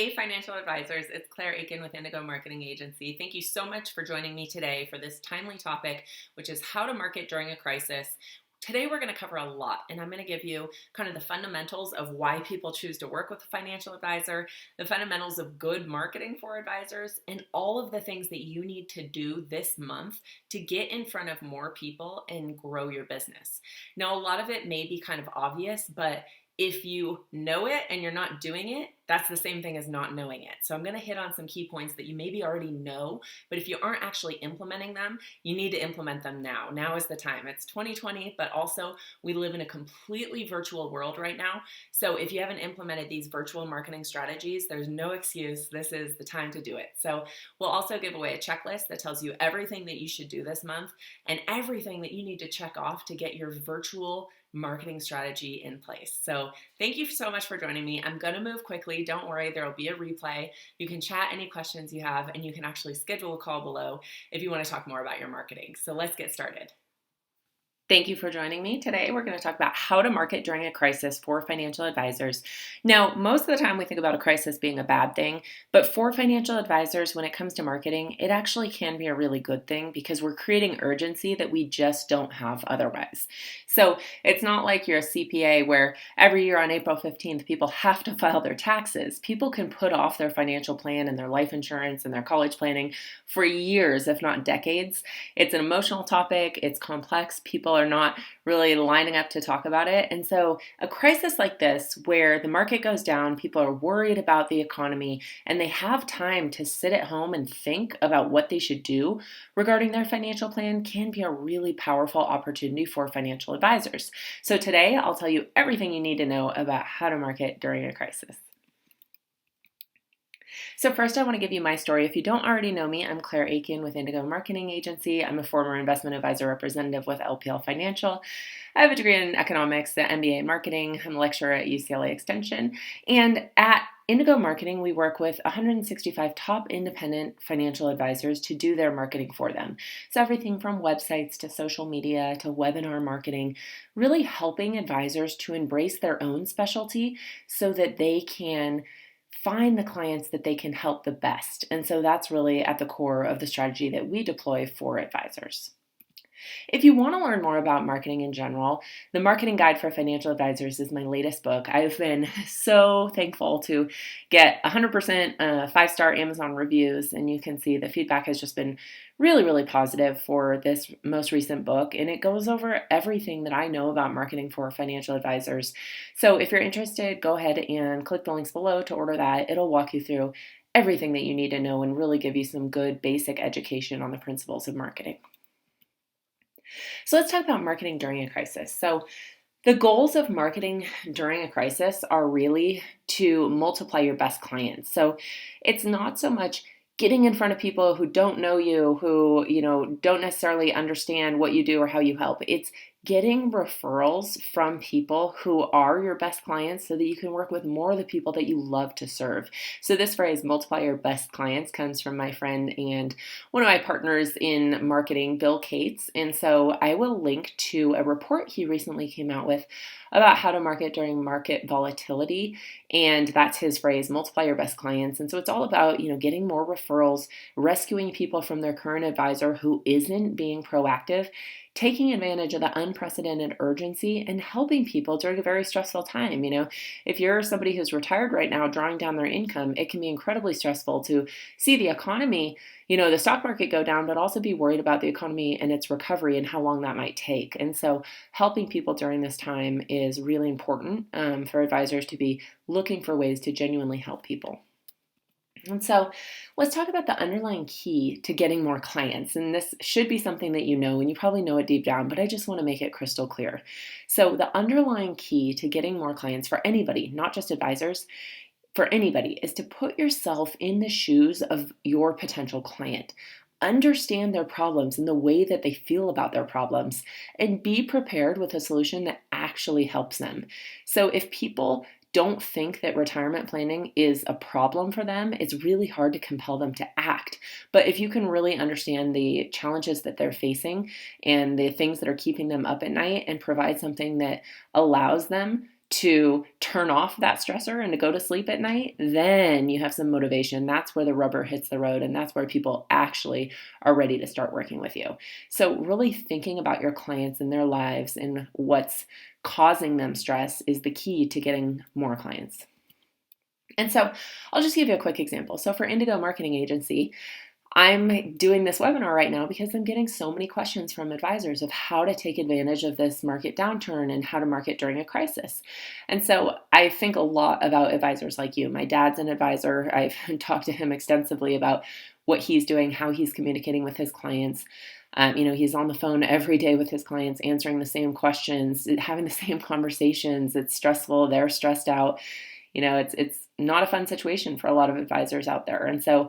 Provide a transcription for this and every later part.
Hey, financial advisors, it's Claire Akin with Indigo Marketing Agency. Thank you so much for joining me today for this timely topic, which is how to market during a crisis. Today, we're going to cover a lot, and I'm going to give you kind of the fundamentals of why people choose to work with a financial advisor, the fundamentals of good marketing for advisors, and all of the things that you need to do this month to get in front of more people and grow your business. Now, a lot of it may be kind of obvious, but if you know it and you're not doing it, that's the same thing as not knowing it. So I'm going to hit on some key points that you maybe already know, but if you aren't actually implementing them, you need to implement them now. Now is the time. It's 2020, but also we live in a completely virtual world right now. So if you haven't implemented these virtual marketing strategies, there's no excuse. This is the time to do it. So we'll also give away a checklist that tells you everything that you should do this month and everything that you need to check off to get your virtual marketing strategy in place. So thank you so much for joining me. I'm going to move quickly. Don't worry, there will be a replay. You can chat any questions you have, and you can actually schedule a call below if you want to talk more about your marketing. So let's get started. Thank you for joining me. Today, we're going to talk about how to market during a crisis for financial advisors. Now, most of the time we think about a crisis being a bad thing, but for financial advisors, when it comes to marketing, it actually can be a really good thing because we're creating urgency that we just don't have otherwise. So it's not like you're a CPA where every year on April 15th, people have to file their taxes. People can put off their financial plan and their life insurance and their college planning for years, if not decades. It's an emotional topic. It's complex. People are not really lining up to talk about it. And so a crisis like this, where the market goes down, people are worried about the economy, and they have time to sit at home and think about what they should do regarding their financial plan, can be a really powerful opportunity for financial advisors. So today, I'll tell you everything you need to know about how to market during a crisis. So first, I want to give you my story. If you don't already know me, I'm Claire Akin with Indigo Marketing Agency. I'm a former investment advisor representative with LPL Financial. I have a degree in economics, an MBA in marketing. I'm a lecturer at UCLA Extension. And at Indigo Marketing, we work with 165 top independent financial advisors to do their marketing for them. So everything from websites to social media to webinar marketing, really helping advisors to embrace their own specialty so that they can find the clients that they can help the best. And so that's really at the core of the strategy that we deploy for advisors. If you want to learn more about marketing in general, the Marketing Guide for Financial Advisors is my latest book. I've been so thankful to get 100% 5-star Amazon reviews, and you can see the feedback has just been really, really positive for this most recent book, and it goes over everything that I know about marketing for financial advisors. So if you're interested, go ahead and click the links below to order that. It'll walk you through everything that you need to know and really give you some good basic education on the principles of marketing. So let's talk about marketing during a crisis. So the goals of marketing during a crisis are really to multiply your best clients. So it's not so much getting in front of people who don't know you, who, don't necessarily understand what you do or how you help. It's getting referrals from people who are your best clients so that you can work with more of the people that you love to serve. So this phrase, multiply your best clients, comes from my friend and one of my partners in marketing, Bill Cates. And so I will link to a report he recently came out with about how to market during market volatility. And that's his phrase, multiply your best clients. And so it's all about, getting more referrals, rescuing people from their current advisor who isn't being proactive, taking advantage of the unprecedented urgency and helping people during a very stressful time. If you're somebody who's retired right now, drawing down their income, it can be incredibly stressful to see the economy, the stock market go down, but also be worried about the economy and its recovery and how long that might take. And so helping people during this time is really important for advisors to be looking for ways to genuinely help people. And so let's talk about the underlying key to getting more clients. And this should be something that you know, and you probably know it deep down, but I just want to make it crystal clear. So the underlying key to getting more clients for anybody, not just advisors, for anybody, is to put yourself in the shoes of your potential client. Understand their problems and the way that they feel about their problems, and be prepared with a solution that actually helps them. So if people don't think that retirement planning is a problem for them, it's really hard to compel them to act. But if you can really understand the challenges that they're facing and the things that are keeping them up at night and provide something that allows them to turn off that stressor and to go to sleep at night, then you have some motivation. That's where the rubber hits the road, and that's where people actually are ready to start working with you. So really thinking about your clients and their lives and what's causing them stress is the key to getting more clients. And so I'll just give you a quick example. So for Indigo Marketing Agency, I'm doing this webinar right now because I'm getting so many questions from advisors of how to take advantage of this market downturn and how to market during a crisis. And so I think a lot about advisors like you. My dad's an advisor. I've talked to him extensively about what he's doing, how he's communicating with his clients. He's on the phone every day with his clients, answering the same questions, having the same conversations. It's stressful. They're stressed out. It's not a fun situation for a lot of advisors out there. And so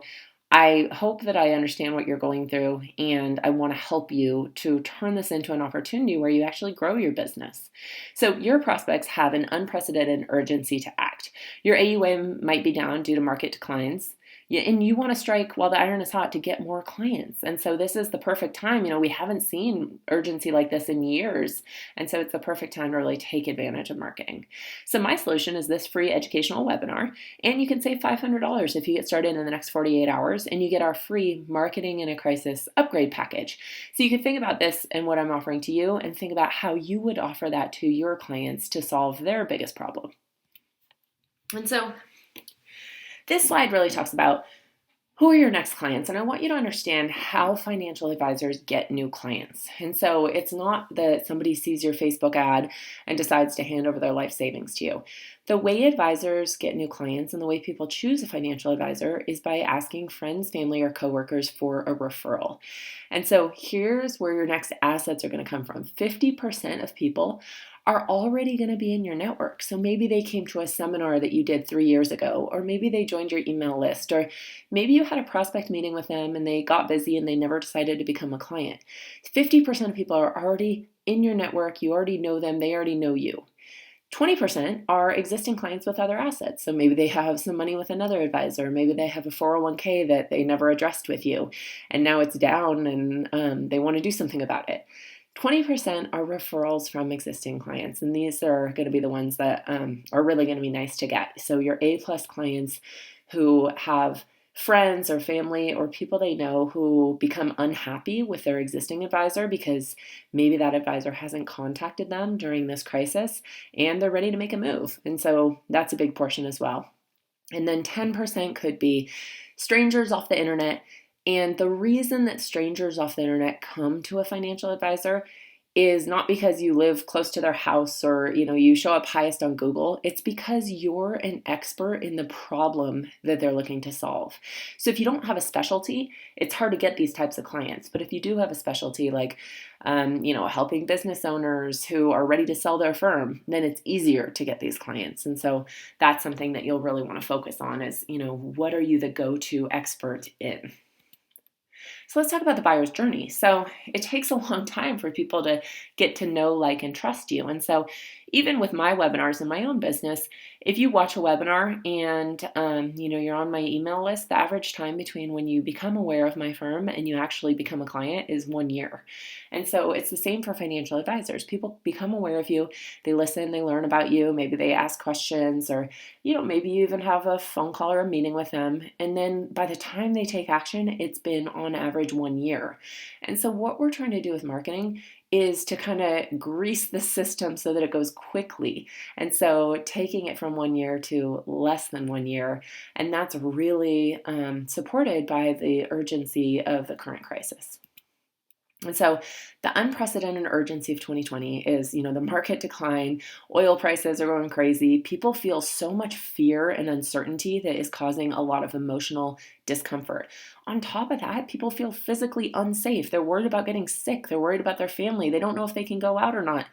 I hope that I understand what you're going through, and I want to help you to turn this into an opportunity where you actually grow your business. So your prospects have an unprecedented urgency to act. Your AUM might be down due to market declines, and you want to strike while the iron is hot to get more clients. And so this is the perfect time. We haven't seen urgency like this in years, and so it's the perfect time to really take advantage of marketing. So my solution is this free educational webinar, and you can save $500 if you get started in the next 48 hours, and you get our free Marketing in a Crisis upgrade package. So you can think about this and what I'm offering to you, and think about how you would offer that to your clients to solve their biggest problem. And so this slide really talks about who are your next clients, and I want you to understand how financial advisors get new clients. And so it's not that somebody sees your Facebook ad and decides to hand over their life savings to you. The way advisors get new clients and the way people choose a financial advisor is by asking friends, family, or coworkers for a referral. And so here's where your next assets are going to come from. 50% of people are already going to be in your network. So maybe they came to a seminar that you did 3 years ago, or maybe they joined your email list, or maybe you had a prospect meeting with them and they got busy and they never decided to become a client. 50% of people are already in your network. You already know them. They already know you. 20% are existing clients with other assets. So maybe they have some money with another advisor. Maybe they have a 401k that they never addressed with you, and now it's down and they want to do something about it. 20% are referrals from existing clients, and these are going to be the ones that are really going to be nice to get. So your A-plus clients who have friends or family or people they know who become unhappy with their existing advisor because maybe that advisor hasn't contacted them during this crisis and they're ready to make a move. And so that's a big portion as well. And then 10% could be strangers off the internet. And the reason that strangers off the internet come to a financial advisor is not because you live close to their house or you show up highest on Google. It's because you're an expert in the problem that they're looking to solve. So if you don't have a specialty, it's hard to get these types of clients. But if you do have a specialty like helping business owners who are ready to sell their firm, then it's easier to get these clients. And so that's something that you'll really want to focus on is, what are you the go-to expert in? So let's talk about the buyer's journey. So it takes a long time for people to get to know, like, and trust you. And so even with my webinars in my own business, if you watch a webinar and you're on my email list, the average time between when you become aware of my firm and you actually become a client is 1 year. And so it's the same for financial advisors. People become aware of you, they listen, they learn about you, maybe they ask questions, or maybe you even have a phone call or a meeting with them. And then by the time they take action, it's been on average 1 year. And so what we're trying to do with marketing is to kind of grease the system so that it goes quickly. And so taking it from 1 year to less than 1 year, and that's really supported by the urgency of the current crisis. And so the unprecedented urgency of 2020 is, the market decline, oil prices are going crazy. People feel so much fear and uncertainty that is causing a lot of emotional discomfort. On top of that, people feel physically unsafe. They're worried about getting sick. They're worried about their family. They don't know if they can go out or not.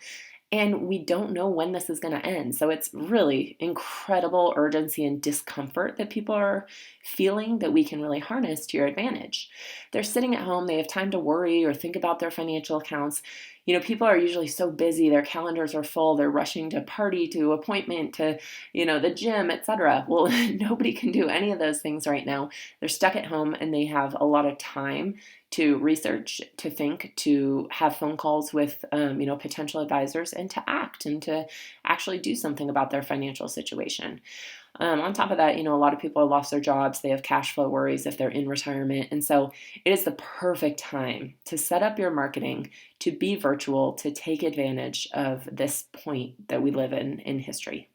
And we don't know when this is going to end. So it's really incredible urgency and discomfort that people are feeling that we can really harness to your advantage. They're sitting at home. They have time to worry or think about their financial accounts. People are usually so busy, their calendars are full, they're rushing to party, to appointment, to, the gym, etc. Well, nobody can do any of those things right now. They're stuck at home and they have a lot of time to research, to think, to have phone calls with, potential advisors, and to act and to actually do something about their financial situation. On top of that, a lot of people have lost their jobs. They have cash flow worries if they're in retirement. And so it is the perfect time to set up your marketing, to be virtual, to take advantage of this point that we live in history.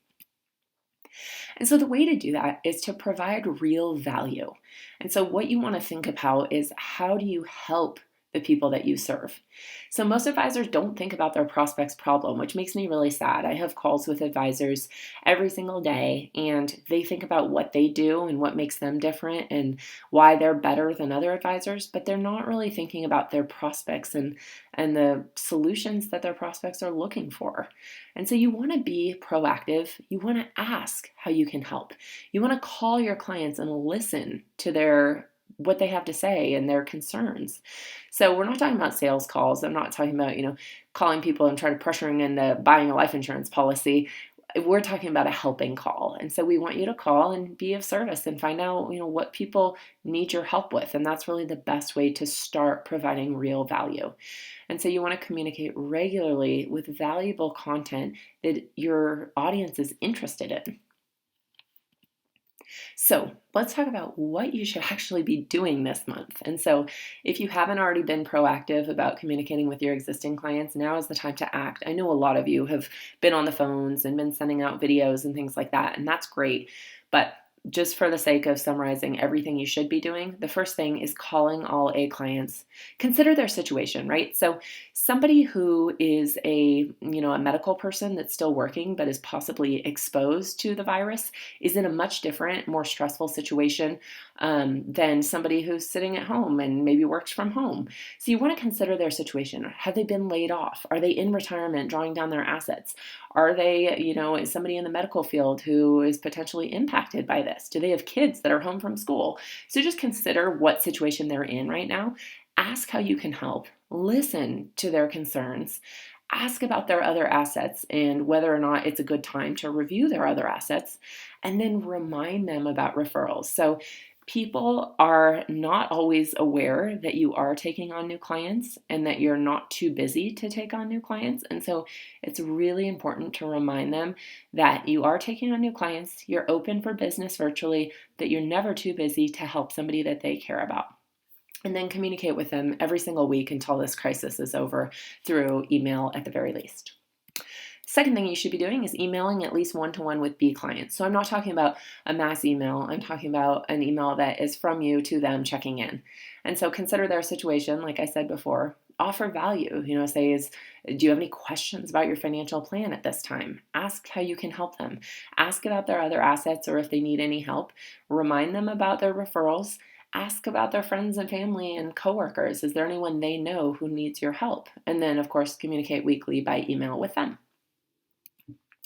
And so the way to do that is to provide real value. And so what you want to think about is, how do you help the people that you serve? So most advisors don't think about their prospect's problem, which makes me really sad. I have calls with advisors every single day, and they think about what they do and what makes them different and why they're better than other advisors, but they're not really thinking about their prospects and the solutions that their prospects are looking for. And so you want to be proactive. You want to ask how you can help. You want to call your clients and listen to what they have to say and their concerns. So we're not talking about sales calls. I'm not talking about, calling people and trying to pressuring into buying a life insurance policy. We're talking about a helping call. And so we want you to call and be of service and find out, what people need your help with. And that's really the best way to start providing real value. And so you want to communicate regularly with valuable content that your audience is interested in. So let's talk about what you should actually be doing this month. And so if you haven't already been proactive about communicating with your existing clients, now is the time to act. I know a lot of you have been on the phones and been sending out videos and things like that, and that's great. But just for the sake of summarizing everything you should be doing, the first thing is calling all A clients. Consider their situation, right? So somebody who is a medical person that's still working but is possibly exposed to the virus is in a much different, more stressful situation than somebody who's sitting at home and maybe works from home. So you want to consider their situation. Have they been laid off? Are they in retirement, drawing down their assets? Are they, is somebody in the medical field who is potentially impacted by this? Do they have kids that are home from school? So just consider what situation they're in right now. Ask how you can help. Listen to their concerns. Ask about their other assets and whether or not it's a good time to review their other assets, and then remind them about referrals. So people are not always aware that you are taking on new clients and that you're not too busy to take on new clients. And so it's really important to remind them that you are taking on new clients, you're open for business virtually, that you're never too busy to help somebody that they care about. And then communicate with them every single week until this crisis is over, through email at the very least. Second thing you should be doing is emailing at least one-to-one with B clients. So I'm not talking about a mass email. I'm talking about an email that is from you to them checking in. And so consider their situation, like I said before. Offer value. Do you have any questions about your financial plan at this time? Ask how you can help them. Ask about their other assets or if they need any help. Remind them about their referrals. Ask about their friends and family and coworkers. Is there anyone they know who needs your help? And then, of course, communicate weekly by email with them.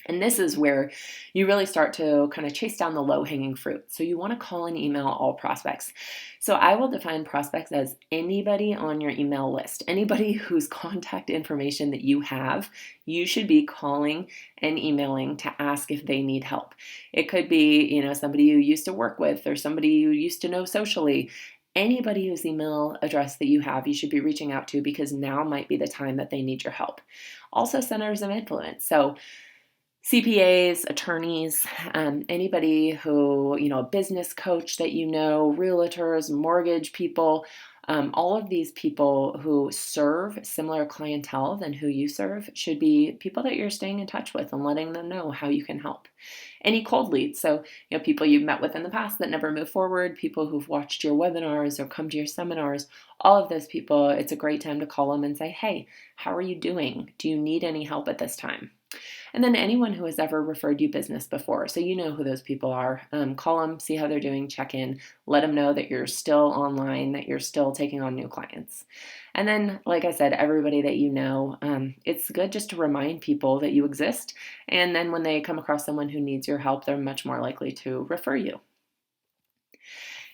And this is where you really start to kind of chase down the low-hanging fruit. So you want to call and email all prospects. So I will define prospects as anybody on your email list, anybody whose contact information that you have, you should be calling and emailing to ask if they need help. It could be, somebody you used to work with or somebody you used to know socially. Anybody whose email address that you have, you should be reaching out to, because now might be the time that they need your help. Also, centers of influence. So CPAs, attorneys, anybody who, a business coach that realtors, mortgage people, all of these people who serve similar clientele than who you serve should be people that you're staying in touch with and letting them know how you can help. Any cold leads, so people you've met with in the past that never move forward, people who've watched your webinars or come to your seminars, all of those people, it's a great time to call them and say, hey, how are you doing? Do you need any help at this time? And then anyone who has ever referred you business before, so you know who those people are. Call them, see how they're doing, check in, let them know that you're still online, that you're still taking on new clients. And then, like I said, everybody that you know, it's good just to remind people that you exist. And then when they come across someone who needs your help, they're much more likely to refer you.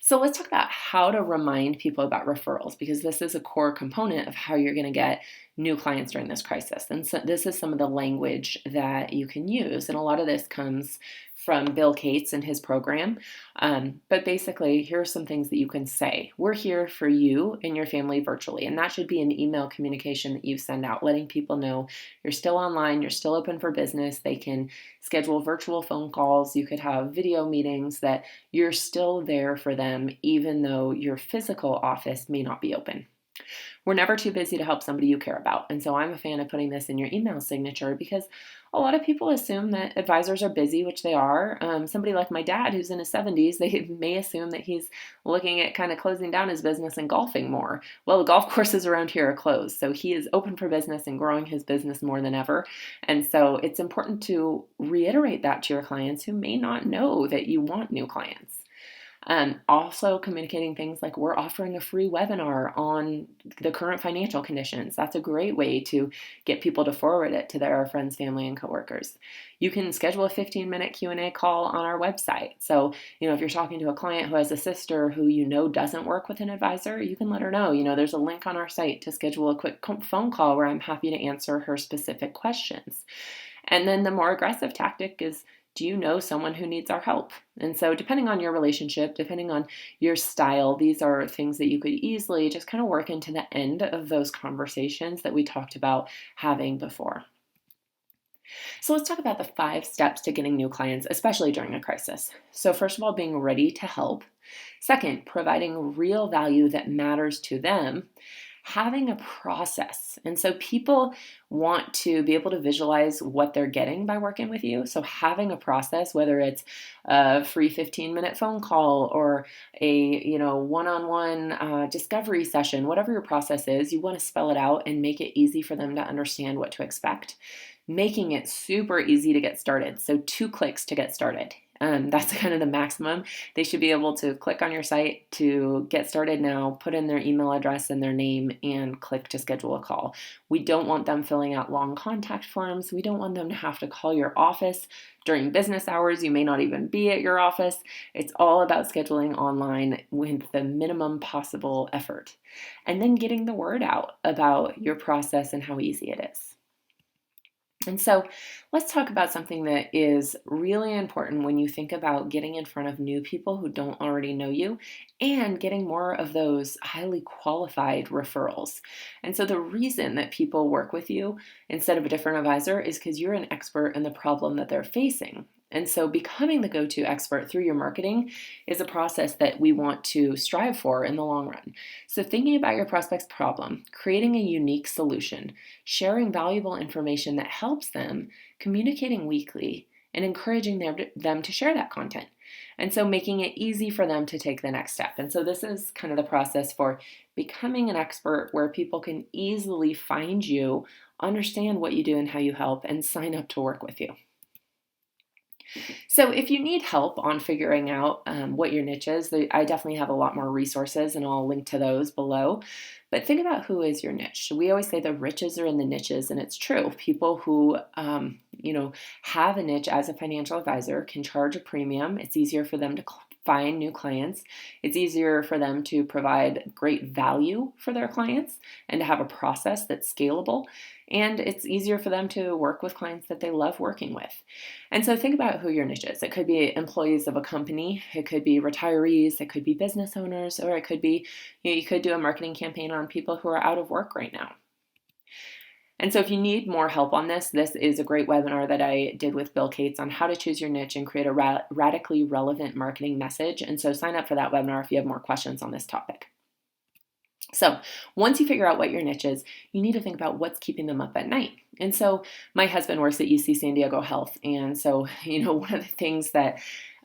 So let's talk about how to remind people about referrals, because this is a core component of how you're going to get new clients during this crisis. And so this is some of the language that you can use. And a lot of this comes from Bill Cates and his program. But basically, here are some things that you can say. We're here for you and your family virtually. And that should be an email communication that you send out, letting people know you're still online, you're still open for business. They can schedule virtual phone calls. You could have video meetings, that you're still there for them, even though your physical office may not be open. We're never too busy to help somebody you care about. And so I'm a fan of putting this in your email signature, because a lot of people assume that advisors are busy, which they are. Somebody like my dad, who's in his 70s, they may assume that he's looking at kind of closing down his business and golfing more. Well, the golf courses around here are closed, so he is open for business and growing his business more than ever. And so it's important to reiterate that to your clients who may not know that you want new clients. Also communicating things like, we're offering a free webinar on the current financial conditions. That's a great way to get people to forward it to their friends, family, and coworkers. You can schedule a 15-minute Q&A call on our website. So, if you're talking to a client who has a sister who doesn't work with an advisor, you can let her know, there's a link on our site to schedule a quick phone call where I'm happy to answer her specific questions. And then the more aggressive tactic is, do you know someone who needs our help? And so depending on your relationship, depending on your style, these are things that you could easily just kind of work into the end of those conversations that we talked about having before. So let's talk about the 5 steps to getting new clients, especially during a crisis. So first of all, being ready to help. Second, providing real value that matters to them. Having a process. And so people want to be able to visualize what they're getting by working with you. So having a process, whether it's a free 15-minute phone call or a one-on-one discovery session, whatever your process is, you want to spell it out and make it easy for them to understand what to expect. Making it super easy to get started. So 2 clicks to get started. That's kind of the maximum. They should be able to click on your site to get started now, put in their email address and their name, and click to schedule a call. We don't want them filling out long contact forms. We don't want them to have to call your office during business hours. You may not even be at your office. It's all about scheduling online with the minimum possible effort. And then getting the word out about your process and how easy it is. And so let's talk about something that is really important when you think about getting in front of new people who don't already know you and getting more of those highly qualified referrals. And so the reason that people work with you instead of a different advisor is because you're an expert in the problem that they're facing. And so becoming the go-to expert through your marketing is a process that we want to strive for in the long run. So thinking about your prospect's problem, creating a unique solution, sharing valuable information that helps them, communicating weekly, and encouraging them to share that content. And so making it easy for them to take the next step. And so this is kind of the process for becoming an expert, where people can easily find you, understand what you do and how you help, and sign up to work with you. So if you need help on figuring out what your niche is, I definitely have a lot more resources, and I'll link to those below. But think about, who is your niche. We always say the riches are in the niches, and it's true. People who have a niche as a financial advisor can charge a premium. It's easier for them to find new clients. It's easier for them to provide great value for their clients and to have a process that's scalable. And it's easier for them to work with clients that they love working with. And so think about who your niche is. It could be employees of a company, it could be retirees, it could be business owners, or it could be, you could do a marketing campaign on people who are out of work right now. And so if you need more help on this is a great webinar that I did with Bill Cates on how to choose your niche and create a radically relevant marketing message. And so sign up for that webinar if you have more questions on this topic. So once you figure out what your niche is, you need to think about what's keeping them up at night. And so my husband works at UC San Diego Health. And so, one of the things that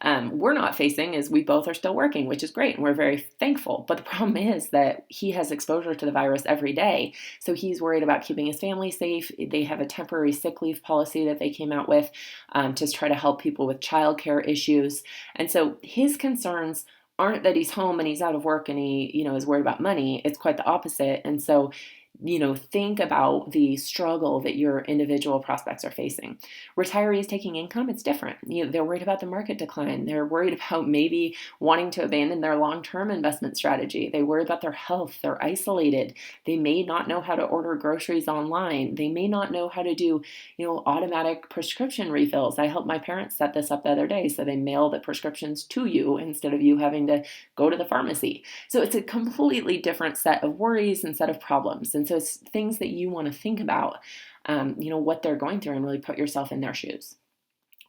we're not facing is we both are still working, which is great. And we're very thankful. But the problem is that he has exposure to the virus every day. So he's worried about keeping his family safe. They have a temporary sick leave policy that they came out with to try to help people with childcare issues. And so his concerns aren't that he's home and he's out of work and he, is worried about money. It's quite the opposite. And so think about the struggle that your individual prospects are facing. Retirees taking income, it's different. They're worried about the market decline. They're worried about maybe wanting to abandon their long-term investment strategy. They worry about their health. They're isolated. They may not know how to order groceries online. They may not know how to do, automatic prescription refills. I helped my parents set this up the other day, so they mail the prescriptions to you instead of you having to go to the pharmacy. So it's a completely different set of worries and set of problems. And so it's things that you want to think about, what they're going through, and really put yourself in their shoes.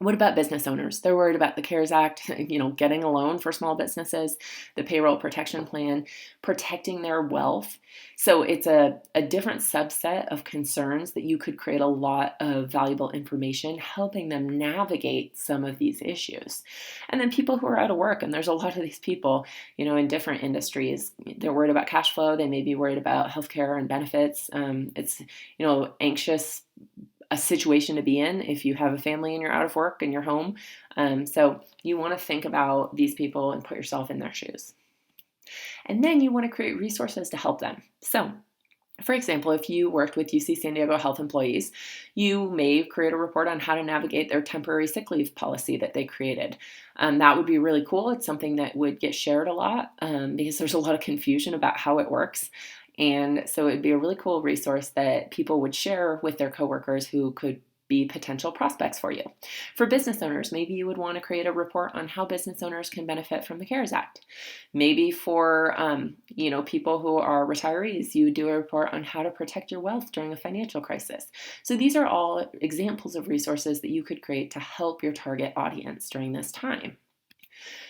What about business owners? They're worried about the CARES Act, getting a loan for small businesses, the payroll protection plan, protecting their wealth. So it's a different subset of concerns that you could create a lot of valuable information, helping them navigate some of these issues. And then people who are out of work, and there's a lot of these people, in different industries. They're worried about cash flow. They may be worried about healthcare and benefits. It's, anxious a situation to be in if you have a family and you're out of work and you're home. So you want to think about these people and put yourself in their shoes. And then you want to create resources to help them. So, for example, if you worked with UC San Diego Health employees, you may create a report on how to navigate their temporary sick leave policy that they created. That would be really cool. It's something that would get shared a lot because there's a lot of confusion about how it works. And so it'd be a really cool resource that people would share with their coworkers who could be potential prospects for you. For business owners, maybe you would want to create a report on how business owners can benefit from the CARES Act. Maybe for people who are retirees, you do a report on how to protect your wealth during a financial crisis. So these are all examples of resources that you could create to help your target audience during this time.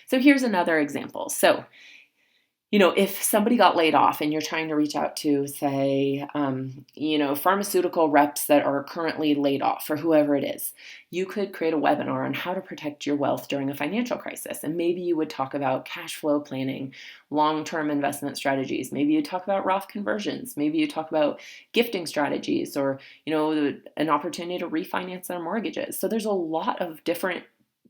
So here's another example. So if somebody got laid off and you're trying to reach out to, say, pharmaceutical reps that are currently laid off, or whoever it is, you could create a webinar on how to protect your wealth during a financial crisis. And maybe you would talk about cash flow planning, long-term investment strategies. Maybe you talk about Roth conversions. Maybe you talk about gifting strategies, or, an opportunity to refinance their mortgages. So there's a lot of different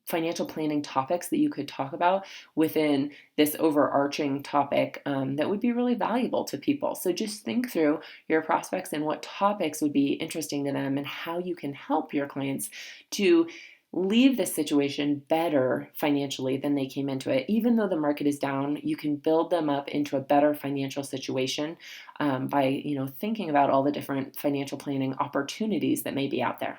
financial planning topics that you could talk about within this overarching topic that would be really valuable to people. So just think through your prospects and what topics would be interesting to them and how you can help your clients to leave this situation better financially than they came into it. Even though the market is down, you can build them up into a better financial situation by thinking about all the different financial planning opportunities that may be out there.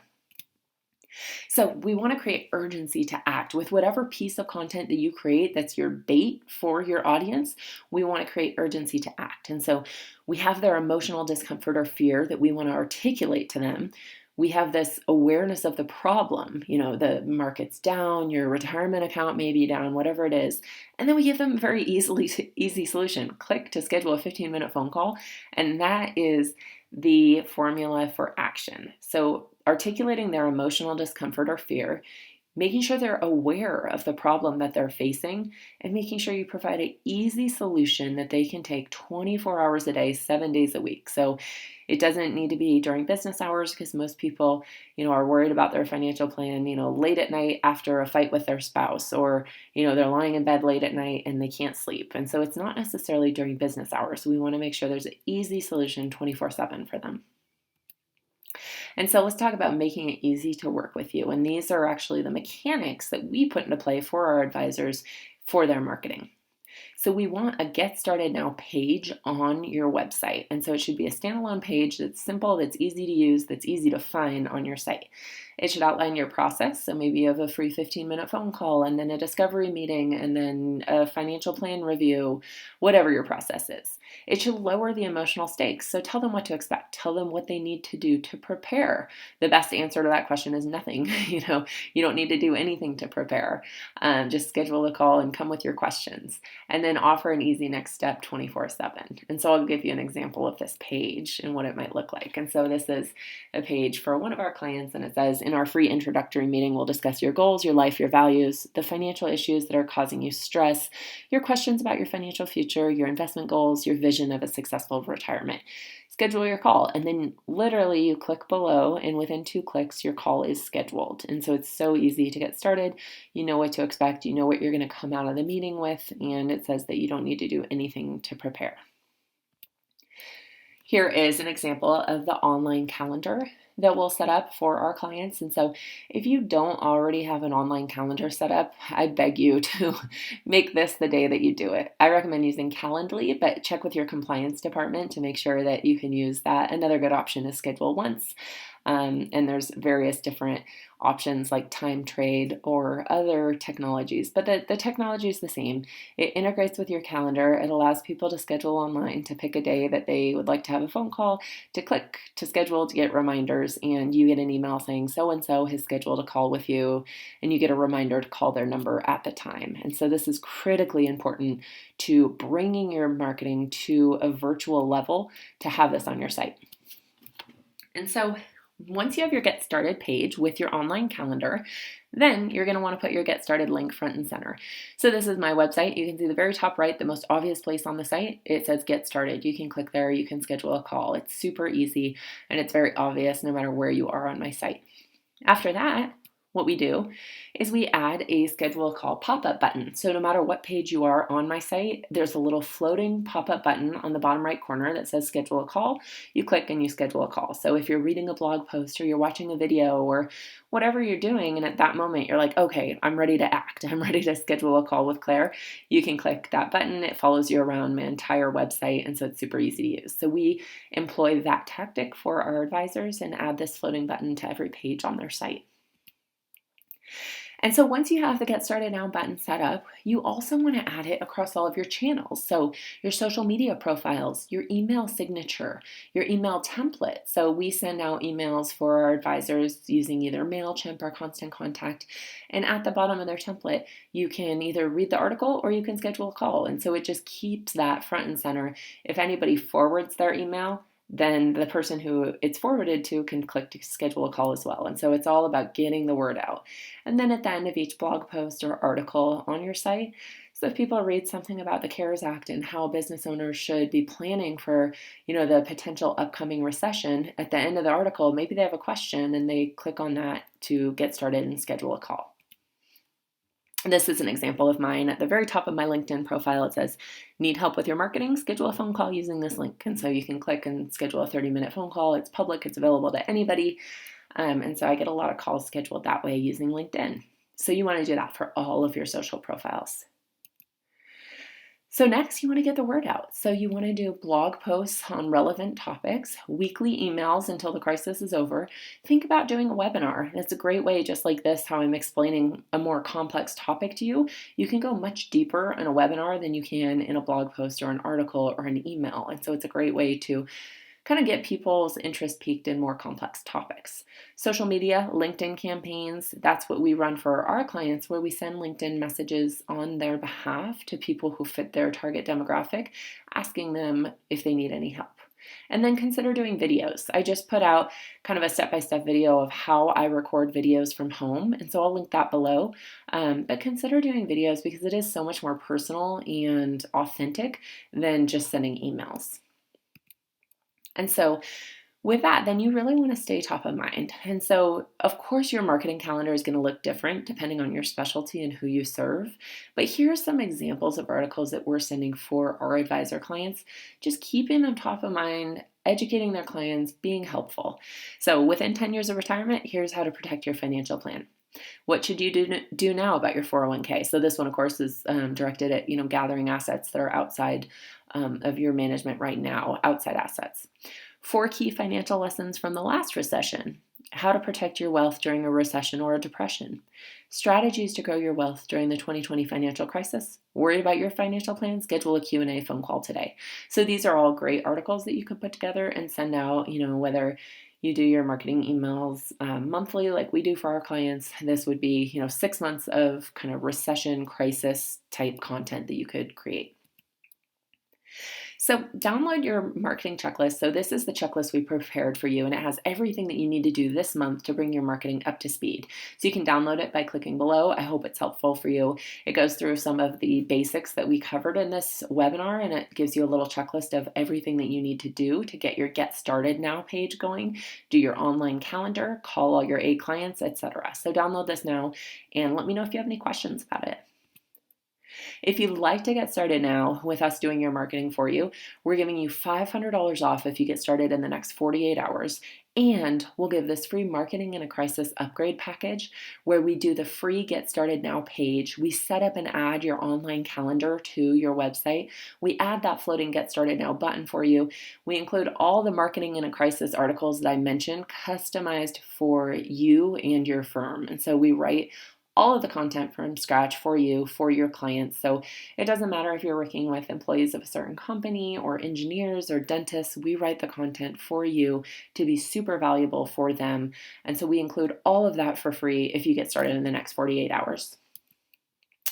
So we want to create urgency to act with whatever piece of content that you create that's your bait for your audience. We want to create urgency to act. And so we have their emotional discomfort or fear that we want to articulate to them. We have this awareness of the problem, the market's down, your retirement account may be down, whatever it is. And then we give them a very easy solution. Click to schedule a 15-minute phone call. And that is the formula for action. So articulating their emotional discomfort or fear, making sure they're aware of the problem that they're facing, and making sure you provide an easy solution that they can take 24 hours a day, 7 days a week. So it doesn't need to be during business hours, because most people, are worried about their financial plan, late at night after a fight with their spouse, or, they're lying in bed late at night and they can't sleep. And so it's not necessarily during business hours. So we want to make sure there's an easy solution 24/7 for them. And so let's talk about making it easy to work with you. And these are actually the mechanics that we put into play for our advisors for their marketing. So we want a Get Started Now page on your website. And so it should be a standalone page that's simple, that's easy to use, that's easy to find on your site. It should outline your process. So maybe you have a free 15-minute phone call, and then a discovery meeting, and then a financial plan review, whatever your process is. It should lower the emotional stakes. So tell them what to expect. Tell them what they need to do to prepare. The best answer to that question is nothing. You don't need to do anything to prepare. Just schedule a call and come with your questions. And then offer an easy next step 24/7. And so I'll give you an example of this page and what it might look like. And so this is a page for one of our clients, and it says, in our free introductory meeting, we'll discuss your goals, your life, your values, the financial issues that are causing you stress, your questions about your financial future, your investment goals, your vision of a successful retirement. Schedule your call. And then literally you click below, and within 2 clicks, your call is scheduled. And so it's so easy to get started. You know what to expect. You know what you're going to come out of the meeting with. And it says that you don't need to do anything to prepare. Here is an example of the online calendar that we'll set up for our clients. And so if you don't already have an online calendar set up, I beg you to make this the day that you do it. I recommend using Calendly, but check with your compliance department to make sure that you can use that. Another good option is Schedule Once. And there's various different options like time trade or other technologies, but the technology is the same. It integrates with your calendar. It allows people to schedule online, to pick a day that they would like to have a phone call, to click to schedule, to get reminders, and you get an email saying so-and-so has scheduled a call with you, and you get a reminder to call their number at the time. And so this is critically important to bringing your marketing to a virtual level to have this on your site. And so once you have your Get Started page with your online calendar, then you're going to want to put your Get Started link front and center. So this is my website. You can see the very top right, the most obvious place on the site. It says Get Started. You can click there. You can schedule a call. It's super easy and it's very obvious no matter where you are on my site. After that, what we do is we add a schedule a call pop-up button. So no matter what page you are on my site, there's a little floating pop-up button on the bottom right corner that says schedule a call. You click and you schedule a call. So if you're reading a blog post or you're watching a video or whatever you're doing, and at that moment you're like, okay, I'm ready to act. I'm ready to schedule a call with Claire. You can click that button. It follows you around my entire website. And so it's super easy to use. So we employ that tactic for our advisors and add this floating button to every page on their site. And so once you have the Get Started Now button set up, you also want to add it across all of your channels. So your social media profiles, your email signature, your email template. So we send out emails for our advisors using either MailChimp or Constant Contact. And at the bottom of their template, you can either read the article or you can schedule a call. And so it just keeps that front and center. If anybody forwards their email, then the person who it's forwarded to can click to schedule a call as well. And so it's all about getting the word out. And then at the end of each blog post or article on your site, so if people read something about the CARES Act and how business owners should be planning for, the potential upcoming recession, at the end of the article, maybe they have a question and they click on that to get started and schedule a call. This is an example of mine. At the very top of my LinkedIn profile, it says, need help with your marketing? Schedule a phone call using this link. And so you can click and schedule a 30-minute phone call. It's public. It's available to anybody. And so I get a lot of calls scheduled that way using LinkedIn. So you want to do that for all of your social profiles. So next, you want to get the word out. So you want to do blog posts on relevant topics, weekly emails until the crisis is over. Think about doing a webinar. It's a great way, just like this, how I'm explaining a more complex topic to you. You can go much deeper in a webinar than you can in a blog post or an article or an email. And so it's a great way to kind of get people's interest piqued in more complex topics. Social media, LinkedIn campaigns, that's what we run for our clients, where we send LinkedIn messages on their behalf to people who fit their target demographic, asking them if they need any help. And then consider doing videos. I just put out kind of a step-by-step video of how I record videos from home, and so I'll link that below. But consider doing videos because it is so much more personal and authentic than just sending emails. And so with that, then you really want to stay top of mind. And so, of course, your marketing calendar is going to look different depending on your specialty and who you serve. But here are some examples of articles that we're sending for our advisor clients, just keeping them top of mind, educating their clients, being helpful. So within 10 years of retirement, here's how to protect your financial plan. What should you do now about your 401k? So this one, of course, is directed at gathering assets that are outside of your management right now, outside assets. 4 key financial lessons from the last recession. How to protect your wealth during a recession or a depression. Strategies to grow your wealth during the 2020 financial crisis. Worried about your financial plan? Schedule a Q&A phone call today. So these are all great articles that you can put together and send out, whether you do your marketing emails monthly like we do for our clients. This would be, 6 months of kind of recession crisis type content that you could create. So download your marketing checklist. So this is the checklist we prepared for you, and it has everything that you need to do this month to bring your marketing up to speed. So you can download it by clicking below. I hope it's helpful for you. It goes through some of the basics that we covered in this webinar, and it gives you a little checklist of everything that you need to do to get your Get Started Now page going, do your online calendar, call all your A clients, etc. So download this now and let me know if you have any questions about it. If you'd like to get started now with us doing your marketing for you, we're giving you $500 off if you get started in the next 48 hours. And we'll give this free Marketing in a Crisis upgrade package where we do the free Get Started Now page. We set up and add your online calendar to your website. We add that floating Get Started Now button for you. We include all the Marketing in a Crisis articles that I mentioned, customized for you and your firm. And so we write all of the content from scratch for you, for your clients. So it doesn't matter if you're working with employees of a certain company or engineers or dentists, we write the content for you to be super valuable for them. And so we include all of that for free if you get started in the next 48 hours.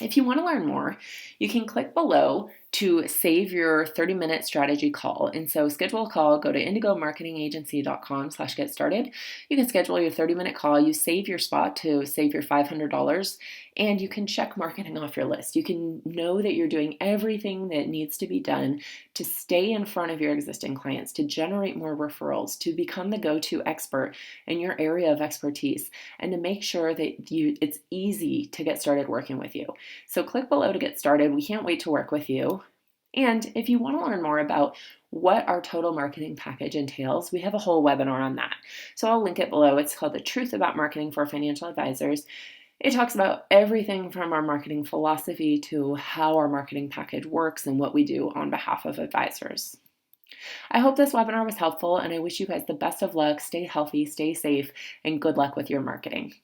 If you want to learn more, you can click below to save your 30-minute strategy call. And so schedule a call, go to indigomarketingagency.com/get started. You can schedule your 30-minute call. You save your spot to save your $500, and you can check marketing off your list. You can know that you're doing everything that needs to be done to stay in front of your existing clients, to generate more referrals, to become the go-to expert in your area of expertise, and to make sure that it's easy to get started working with you. So click below to get started. We can't wait to work with you. And if you want to learn more about what our total marketing package entails, we have a whole webinar on that. So I'll link it below. It's called The Truth About Marketing for Financial Advisors. It talks about everything from our marketing philosophy to how our marketing package works and what we do on behalf of advisors. I hope this webinar was helpful, and I wish you guys the best of luck. Stay healthy, stay safe, and good luck with your marketing.